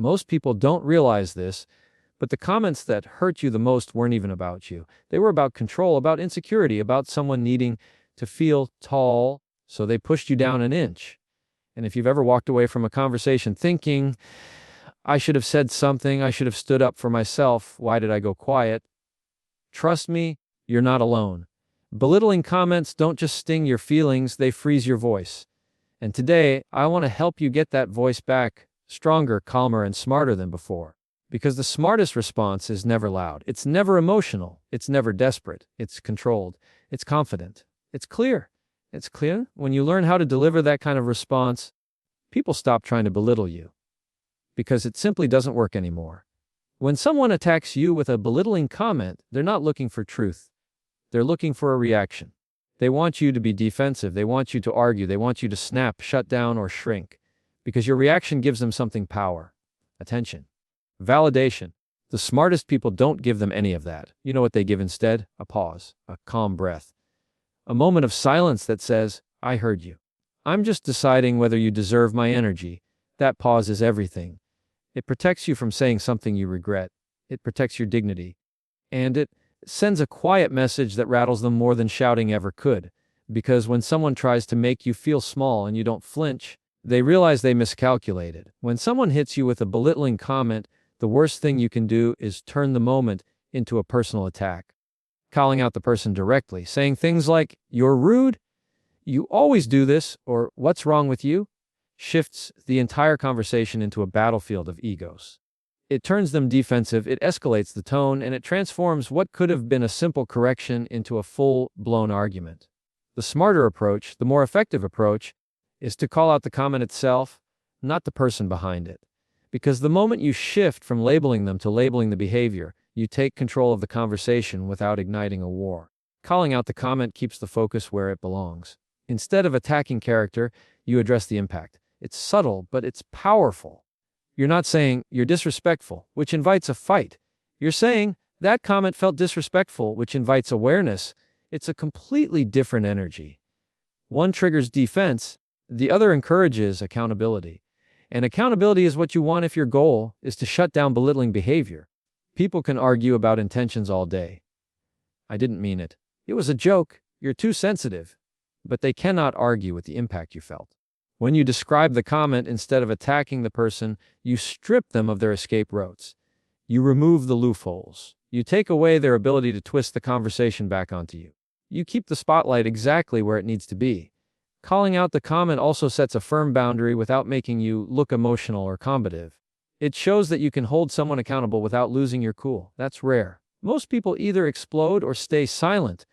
Most people don't realize this, but the comments that hurt you the most weren't even about you. They were about control, about insecurity, about someone needing to feel tall, so they pushed you down an inch. And if you've ever walked away from a conversation thinking, I should have said something, I should have stood up for myself, why did I go quiet? Trust me, you're not alone. Belittling comments don't just sting your feelings, they freeze your voice. And today, I want to help you get that voice back, stronger, calmer, and smarter than before. Because the smartest response is never loud. It's never emotional. It's never desperate. It's controlled. It's confident. It's clear. It's clear. When you learn how to deliver that kind of response, people stop trying to belittle you. Because it simply doesn't work anymore. When someone attacks you with a belittling comment, they're not looking for truth. They're looking for a reaction. They want you to be defensive. They want you to argue. They want you to snap, shut down, or shrink. Because your reaction gives them something: power, attention, validation. The smartest people don't give them any of that. You know what they give instead? A pause, a calm breath, a moment of silence that says, I heard you. I'm just deciding whether you deserve my energy. That pause is everything. It protects you from saying something you regret. It protects your dignity. And it sends a quiet message that rattles them more than shouting ever could. Because when someone tries to make you feel small and you don't flinch, they realize they miscalculated. When someone hits you with a belittling comment, the worst thing you can do is turn the moment into a personal attack. Calling out the person directly, saying things like, you're rude, you always do this, or what's wrong with you, shifts the entire conversation into a battlefield of egos. It turns them defensive, it escalates the tone, and it transforms what could have been a simple correction into a full-blown argument. The smarter approach, the more effective approach, is to call out the comment itself, not the person behind it. Because the moment you shift from labeling them to labeling the behavior, you take control of the conversation without igniting a war. Calling out the comment keeps the focus where it belongs. Instead of attacking character, you address the impact. It's subtle, but it's powerful. You're not saying, you're disrespectful, which invites a fight. You're saying, that comment felt disrespectful, which invites awareness. It's a completely different energy. One triggers defense, the other encourages accountability. And accountability is what you want if your goal is to shut down belittling behavior. People can argue about intentions all day. I didn't mean it. It was a joke. You're too sensitive. But they cannot argue with the impact you felt. When you describe the comment instead of attacking the person, you strip them of their escape routes. You remove the loopholes. You take away their ability to twist the conversation back onto you. You keep the spotlight exactly where it needs to be. Calling out the comment also sets a firm boundary without making you look emotional or combative. It shows that you can hold someone accountable without losing your cool. That's rare. Most people either explode or stay silent,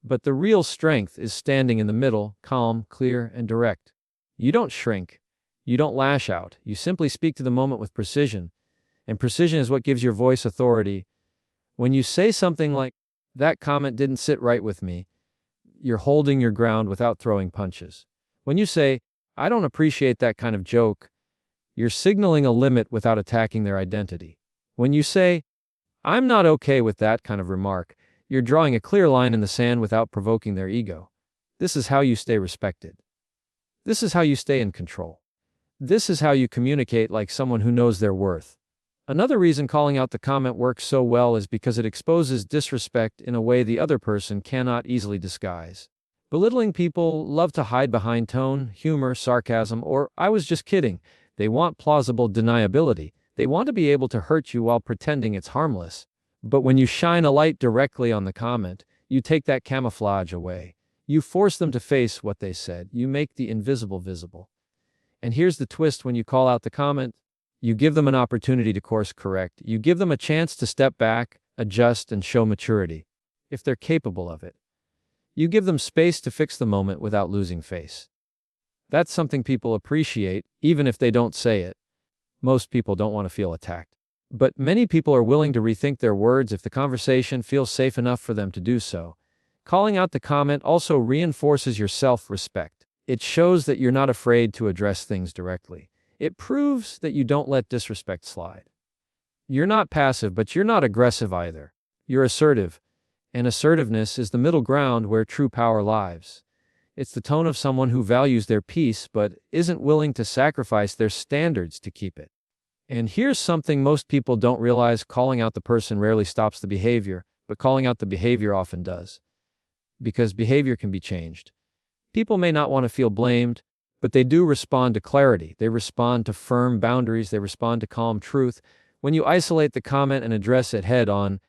but the real strength is standing in the middle, calm, clear, and direct. You don't shrink. You don't lash out. You simply speak to the moment with precision, and precision is what gives your voice authority. When you say something like, that comment didn't sit right with me, you're holding your ground without throwing punches. When you say, I don't appreciate that kind of joke, you're signaling a limit without attacking their identity. When you say, I'm not okay with that kind of remark, you're drawing a clear line in the sand without provoking their ego. This is how you stay respected. This is how you stay in control. This is how you communicate like someone who knows their worth. Another reason calling out the comment works so well is because it exposes disrespect in a way the other person cannot easily disguise. Belittling people love to hide behind tone, humor, sarcasm, or I was just kidding. They want plausible deniability. They want to be able to hurt you while pretending it's harmless. But when you shine a light directly on the comment, you take that camouflage away. You force them to face what they said. You make the invisible visible. And here's the twist: when you call out the comment, you give them an opportunity to course correct. You give them a chance to step back, adjust, and show maturity, if they're capable of it. You give them space to fix the moment without losing face. That's something people appreciate, even if they don't say it. Most people don't want to feel attacked. But many people are willing to rethink their words if the conversation feels safe enough for them to do so. Calling out the comment also reinforces your self-respect. It shows that you're not afraid to address things directly. It proves that you don't let disrespect slide. You're not passive, but you're not aggressive either. You're assertive, and assertiveness is the middle ground where true power lies. It's the tone of someone who values their peace but isn't willing to sacrifice their standards to keep it. And here's something most people don't realize: calling out the person rarely stops the behavior, but calling out the behavior often does. Because behavior can be changed. People may not want to feel blamed, but they do respond to clarity. They respond to firm boundaries. They respond to calm truth. When you isolate the comment and address it head on,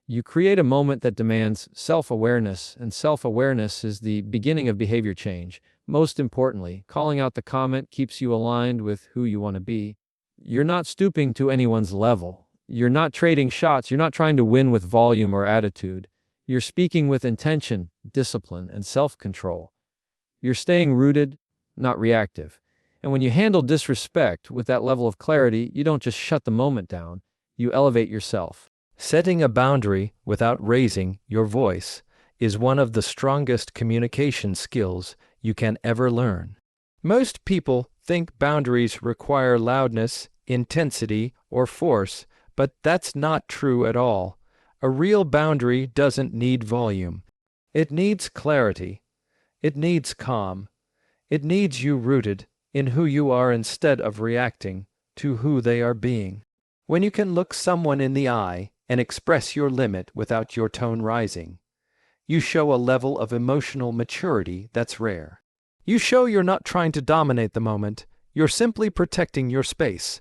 you create a moment that demands self-awareness, and self-awareness is the beginning of behavior change. Most importantly, calling out the comment keeps you aligned with who you want to be. You're not stooping to anyone's level. You're not trading shots. You're not trying to win with volume or attitude. You're speaking with intention, discipline, and self-control. You're staying rooted, not reactive. And when you handle disrespect with that level of clarity, you don't just shut the moment down, you elevate yourself. Setting a boundary without raising your voice is one of the strongest communication skills you can ever learn. Most people think boundaries require loudness, intensity, or force, but that's not true at all. A real boundary doesn't need volume. It needs clarity. It needs calm. It needs you rooted in who you are instead of reacting to who they are being. When you can look someone in the eye and express your limit without your tone rising, you show a level of emotional maturity that's rare. You show you're not trying to dominate the moment, you're simply protecting your space.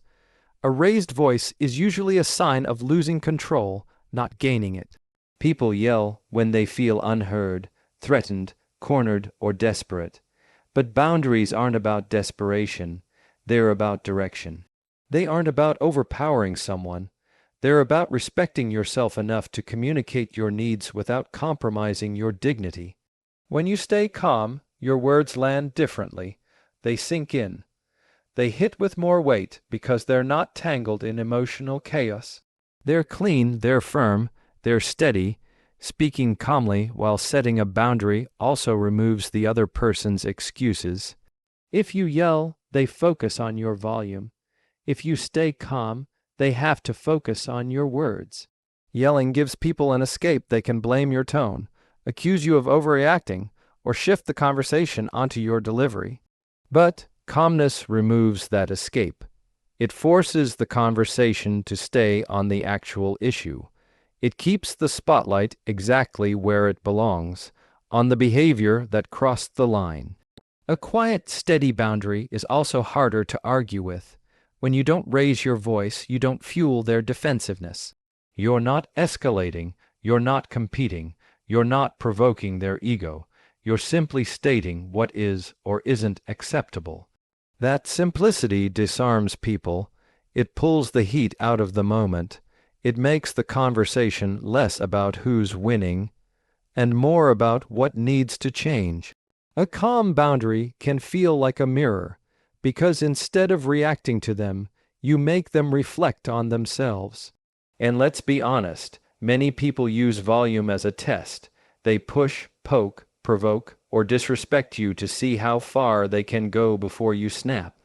A raised voice is usually a sign of losing control, not gaining it. People yell when they feel unheard, threatened, cornered, or desperate. But boundaries aren't about desperation, they're about direction. They aren't about overpowering someone. They're about respecting yourself enough to communicate your needs without compromising your dignity. When you stay calm, your words land differently. They sink in. They hit with more weight because they're not tangled in emotional chaos. They're clean, they're firm, they're steady. Speaking calmly while setting a boundary also removes the other person's excuses. If you yell, they focus on your volume. If you stay calm, they have to focus on your words. Yelling gives people an escape. They can blame your tone, accuse you of overreacting, or shift the conversation onto your delivery. But calmness removes that escape. It forces the conversation to stay on the actual issue. It keeps the spotlight exactly where it belongs, on the behavior that crossed the line. A quiet, steady boundary is also harder to argue with. When you don't raise your voice, you don't fuel their defensiveness. You're not escalating, you're not competing, you're not provoking their ego. You're simply stating what is or isn't acceptable. That simplicity disarms people. It pulls the heat out of the moment. It makes the conversation less about who's winning and more about what needs to change. A calm boundary can feel like a mirror, because instead of reacting to them, you make them reflect on themselves. And let's be honest, many people use volume as a test. They push, poke, provoke, or disrespect you to see how far they can go before you snap.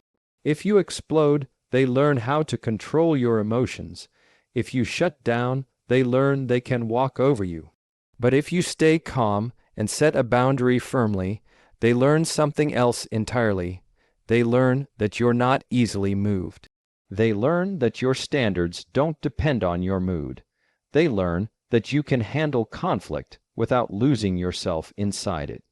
If you explode, they learn how to control your emotions. If you shut down, they learn they can walk over you. But if you stay calm and set a boundary firmly, they learn something else entirely. They learn that you're not easily moved. They learn that your standards don't depend on your mood. They learn that you can handle conflict without losing yourself inside it.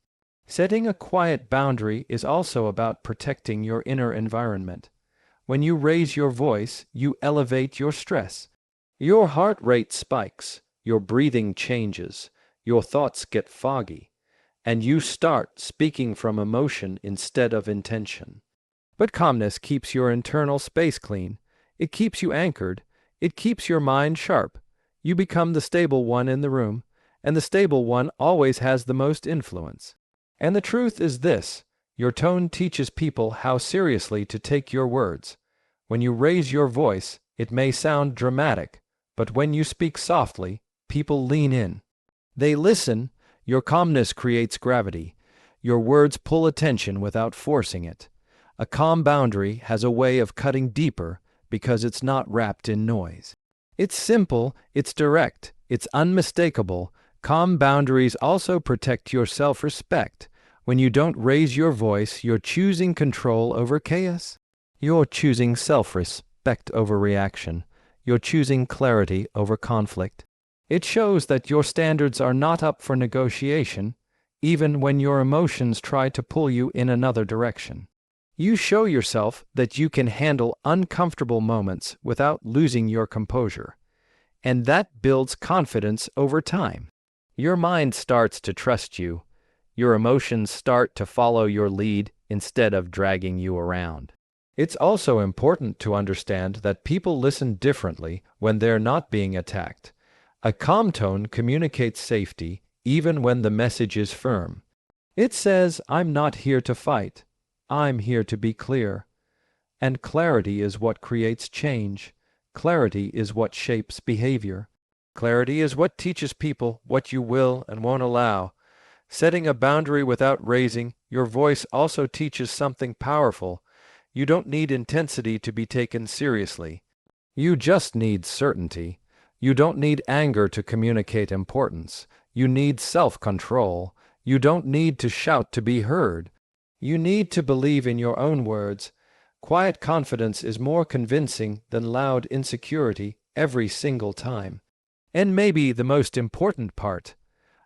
Setting a quiet boundary is also about protecting your inner environment. When you raise your voice, you elevate your stress. Your heart rate spikes, your breathing changes, your thoughts get foggy, and you start speaking from emotion instead of intention. But calmness keeps your internal space clean. It keeps you anchored. It keeps your mind sharp. You become the stable one in the room, and the stable one always has the most influence. And the truth is this: your tone teaches people how seriously to take your words. When you raise your voice, it may sound dramatic, but when you speak softly, people lean in. They listen. Your calmness creates gravity. Your words pull attention without forcing it. A calm boundary has a way of cutting deeper because it's not wrapped in noise. It's simple, it's direct, it's unmistakable. Calm boundaries also protect your self-respect. When you don't raise your voice, you're choosing control over chaos. You're choosing self-respect. respect over reaction. You're choosing clarity over conflict. It shows that your standards are not up for negotiation, even when your emotions try to pull you in another direction. You show yourself that you can handle uncomfortable moments without losing your composure, and that builds confidence over time. Your mind starts to trust you. Your emotions start to follow your lead instead of dragging you around. It's also important to understand that people listen differently when they're not being attacked. A calm tone communicates safety even when the message is firm. It says, "I'm not here to fight. I'm here to be clear." And clarity is what creates change. Clarity is what shapes behavior. Clarity is what teaches people what you will and won't allow. Setting a boundary without raising your voice also teaches something powerful. You don't need intensity to be taken seriously. You just need certainty. You don't need anger to communicate importance. You need self-control. You don't need to shout to be heard. You need to believe in your own words. Quiet confidence is more convincing than loud insecurity every single time. And maybe the most important part,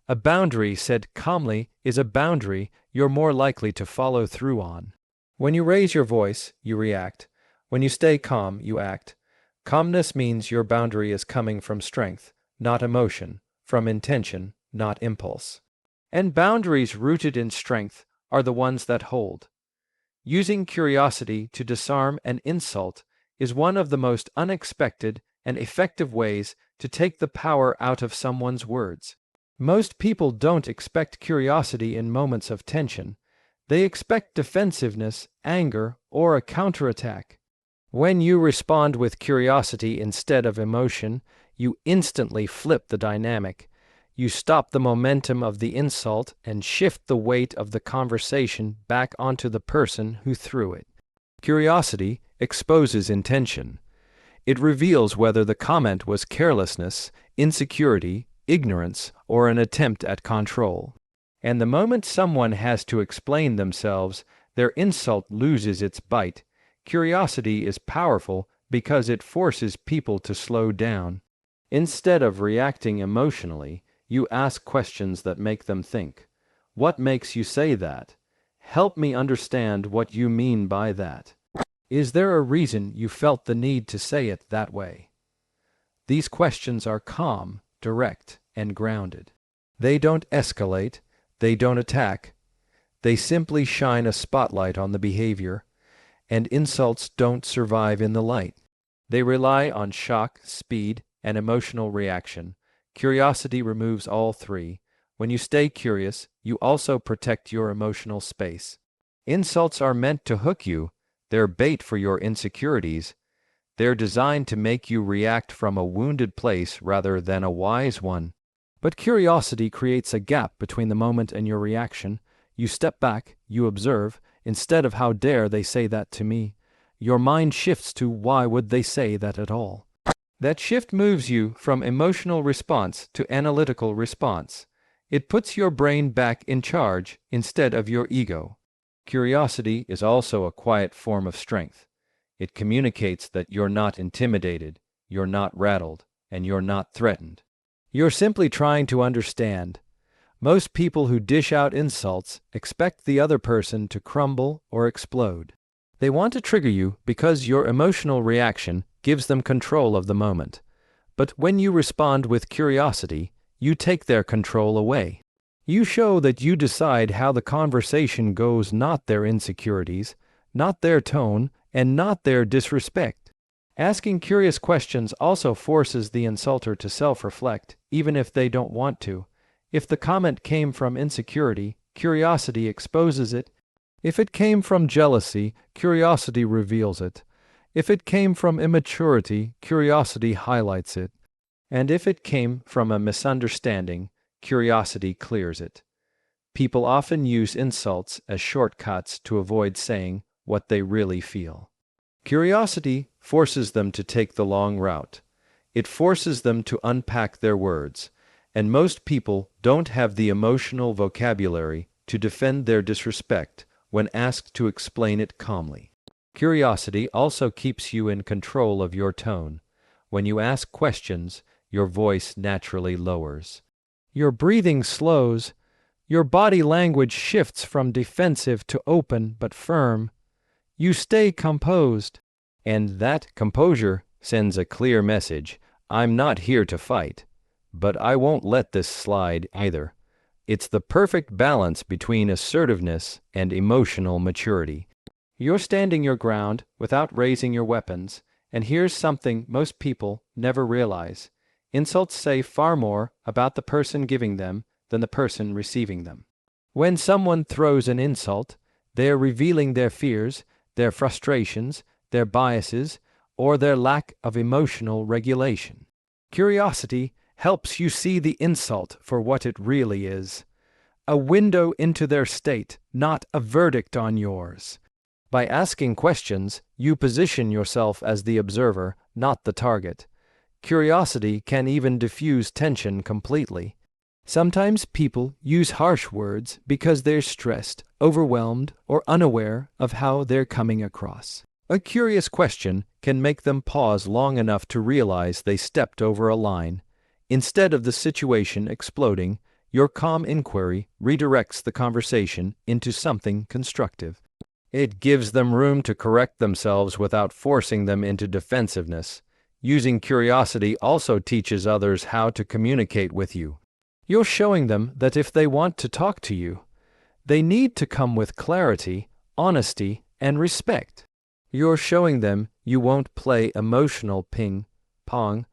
a boundary said calmly is a boundary you're more likely to follow through on. When you raise your voice, you react. When you stay calm, you act. Calmness means your boundary is coming from strength, not emotion, from intention, not impulse. And boundaries rooted in strength are the ones that hold. Using curiosity to disarm an insult is one of the most unexpected and effective ways to take the power out of someone's words. Most people don't expect curiosity in moments of tension. They expect defensiveness, anger, or a counterattack. When you respond with curiosity instead of emotion, you instantly flip the dynamic. You stop the momentum of the insult and shift the weight of the conversation back onto the person who threw it. Curiosity exposes intention. It reveals whether the comment was carelessness, insecurity, ignorance, or an attempt at control. And the moment someone has to explain themselves, their insult loses its bite. Curiosity is powerful because it forces people to slow down. Instead of reacting emotionally, you ask questions that make them think. What makes you say that? Help me understand what you mean by that. Is there a reason you felt the need to say it that way? These questions are calm, direct, and grounded. They don't escalate. They don't attack. They simply shine a spotlight on the behavior, and insults don't survive in the light. They rely on shock, speed, and emotional reaction. Curiosity removes all three. When you stay curious, you also protect your emotional space. Insults are meant to hook you. They're bait for your insecurities. They're designed to make you react from a wounded place rather than a wise one. But curiosity creates a gap between the moment and your reaction. You step back, you observe. Instead of "how dare they say that to me," your mind shifts to "why would they say that at all?" That shift moves you from emotional response to analytical response. It puts your brain back in charge instead of your ego. Curiosity is also a quiet form of strength. It communicates that you're not intimidated, you're not rattled, and you're not threatened. You're simply trying to understand. Most people who dish out insults expect the other person to crumble or explode. They want to trigger you because your emotional reaction gives them control of the moment. But when you respond with curiosity, you take their control away. You show that you decide how the conversation goes, not their insecurities, not their tone, and not their disrespect. Asking curious questions also forces the insulter to self-reflect, even if they don't want to. If the comment came from insecurity, curiosity exposes it. If it came from jealousy, curiosity reveals it. If it came from immaturity, curiosity highlights it. And if it came from a misunderstanding, curiosity clears it. People often use insults as shortcuts to avoid saying what they really feel. Curiosity forces them to take the long route. It forces them to unpack their words. And most people don't have the emotional vocabulary to defend their disrespect when asked to explain it calmly. Curiosity also keeps you in control of your tone. When you ask questions, your voice naturally lowers. Your breathing slows. Your body language shifts from defensive to open but firm. You stay composed. And that composure sends a clear message. I'm not here to fight, but I won't let this slide either. It's the perfect balance between assertiveness and emotional maturity. You're standing your ground without raising your weapons, and here's something most people never realize. Insults say far more about the person giving them than the person receiving them. When someone throws an insult, they are revealing their fears, their frustrations, their biases, or their lack of emotional regulation. Curiosity helps you see the insult for what it really is. A window into their state, not a verdict on yours. By asking questions, you position yourself as the observer, not the target. Curiosity can even diffuse tension completely. Sometimes people use harsh words because they're stressed, overwhelmed, or unaware of how they're coming across. A curious question can make them pause long enough to realize they stepped over a line. Instead of the situation exploding, your calm inquiry redirects the conversation into something constructive. It gives them room to correct themselves without forcing them into defensiveness. Using curiosity also teaches others how to communicate with you. You're showing them that if they want to talk to you, they need to come with clarity, honesty, and respect. You're showing them you won't play emotional ping-pong,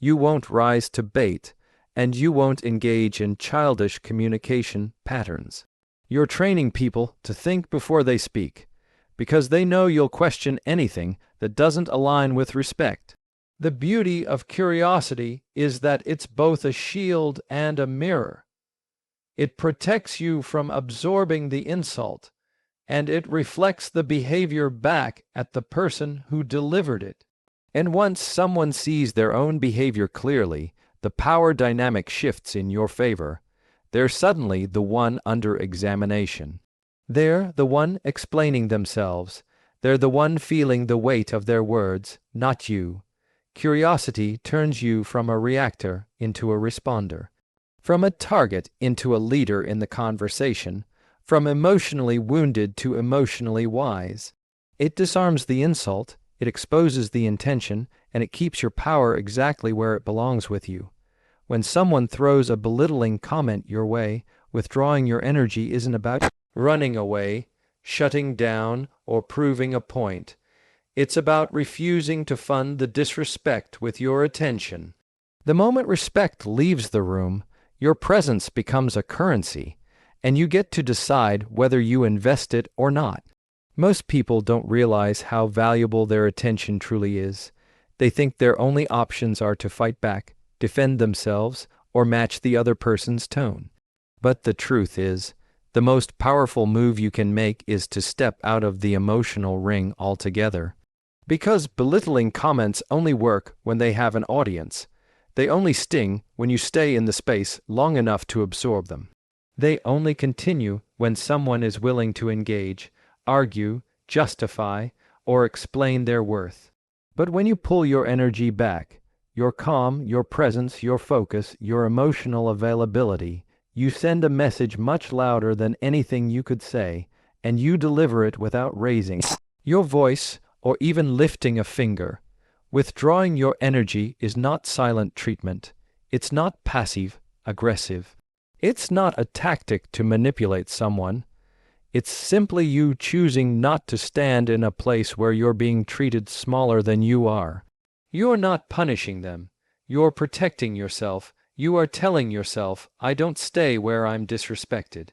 you won't rise to bait, and you won't engage in childish communication patterns. You're training people to think before they speak, because they know you'll question anything that doesn't align with respect. The beauty of curiosity is that it's both a shield and a mirror. It protects you from absorbing the insult, and it reflects the behavior back at the person who delivered it. And once someone sees their own behavior clearly, the power dynamic shifts in your favor. They're suddenly the one under examination. They're the one explaining themselves. They're the one feeling the weight of their words, not you. Curiosity turns you from a reactor into a responder, from a target into a leader in the conversation, from emotionally wounded to emotionally wise. It disarms the insult, it exposes the intention, and it keeps your power exactly where it belongs with you. When someone throws a belittling comment your way, withdrawing your energy isn't about running away, shutting down, or proving a point. It's about refusing to fund the disrespect with your attention. The moment respect leaves the room, your presence becomes a currency, and you get to decide whether you invest it or not. Most people don't realize how valuable their attention truly is. They think their only options are to fight back, defend themselves, or match the other person's tone. But the truth is, the most powerful move you can make is to step out of the emotional ring altogether. Because belittling comments only work when they have an audience. They only sting when you stay in the space long enough to absorb them. They only continue when someone is willing to engage, argue, justify, or explain their worth. But when you pull your energy back, your calm, your presence, your focus, your emotional availability, you send a message much louder than anything you could say, and you deliver it without raising your voice or even lifting a finger. Withdrawing your energy is not silent treatment. It's not passive-aggressive. It's not a tactic to manipulate someone. It's simply you choosing not to stand in a place where you're being treated smaller than you are. You're not punishing them. You're protecting yourself. You are telling yourself, I don't stay where I'm disrespected.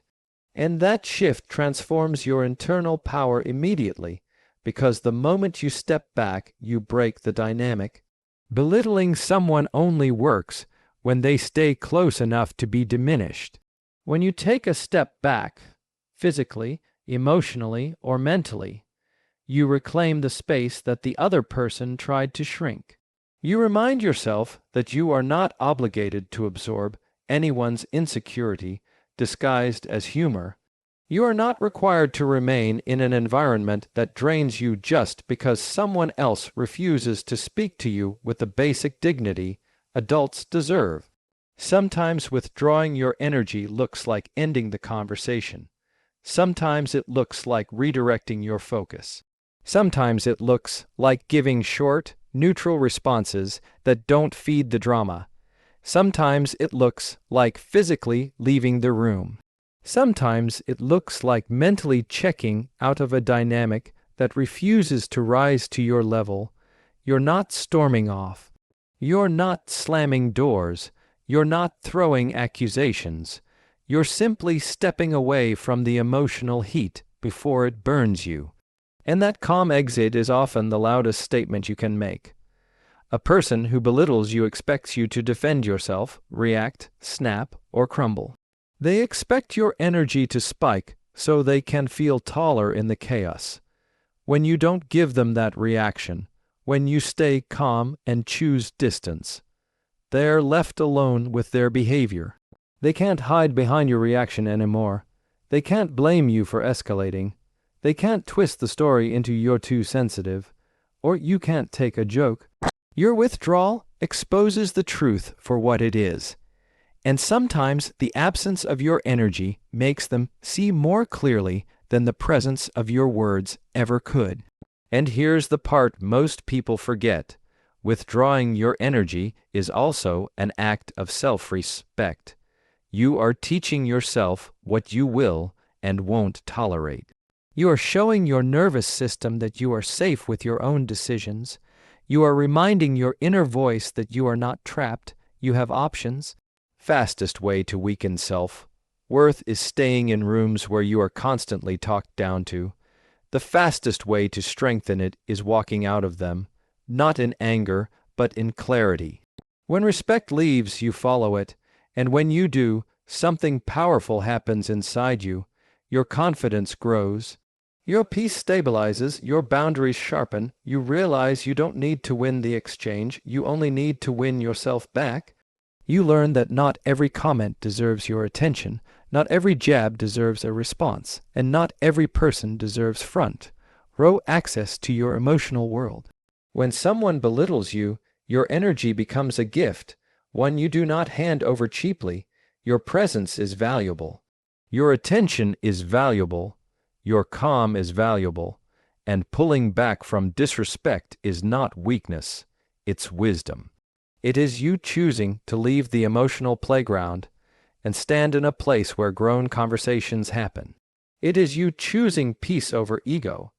And that shift transforms your internal power immediately, because the moment you step back, you break the dynamic. Belittling someone only works when they stay close enough to be diminished. When you take a step back, physically, emotionally, or mentally, you reclaim the space that the other person tried to shrink. You remind yourself that you are not obligated to absorb anyone's insecurity disguised as humor. You are not required to remain in an environment that drains you just because someone else refuses to speak to you with the basic dignity adults deserve. Sometimes withdrawing your energy looks like ending the conversation. Sometimes it looks like redirecting your focus. Sometimes it looks like giving short, neutral responses that don't feed the drama. Sometimes it looks like physically leaving the room. Sometimes it looks like mentally checking out of a dynamic that refuses to rise to your level. You're not storming off. You're not slamming doors. You're not throwing accusations. You're simply stepping away from the emotional heat before it burns you. And that calm exit is often the loudest statement you can make. A person who belittles you expects you to defend yourself, react, snap, or crumble. They expect your energy to spike so they can feel taller in the chaos. When you don't give them that reaction, when you stay calm and choose distance, they're left alone with their behavior. They can't hide behind your reaction anymore. They can't blame you for escalating. They can't twist the story into you're too sensitive, or you can't take a joke. Your withdrawal exposes the truth for what it is. And sometimes the absence of your energy makes them see more clearly than the presence of your words ever could. And here's the part most people forget. Withdrawing your energy is also an act of self-respect. You are teaching yourself what you will and won't tolerate. You are showing your nervous system that you are safe with your own decisions. You are reminding your inner voice that you are not trapped, you have options. Fastest way to weaken self-worth is staying in rooms where you are constantly talked down to. The fastest way to strengthen it is walking out of them, not in anger, but in clarity. When respect leaves, you follow it, and when you do, something powerful happens inside you. Your confidence grows. Your peace stabilizes, your boundaries sharpen, you realize you don't need to win the exchange, you only need to win yourself back. You learn that not every comment deserves your attention, not every jab deserves a response, and not every person deserves front row access to your emotional world. When someone belittles you, your energy becomes a gift, one you do not hand over cheaply. Your presence is valuable. Your attention is valuable. Your calm is valuable. And pulling back from disrespect is not weakness, it's wisdom. It is you choosing to leave the emotional playground and stand in a place where grown conversations happen. It is you choosing peace over ego.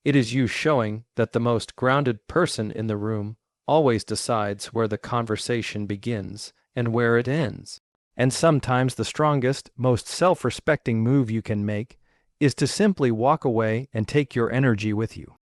It is you showing that the most grounded person in the room always decides where the conversation begins and where it ends. And sometimes the strongest, most self-respecting move you can make is to simply walk away and take your energy with you.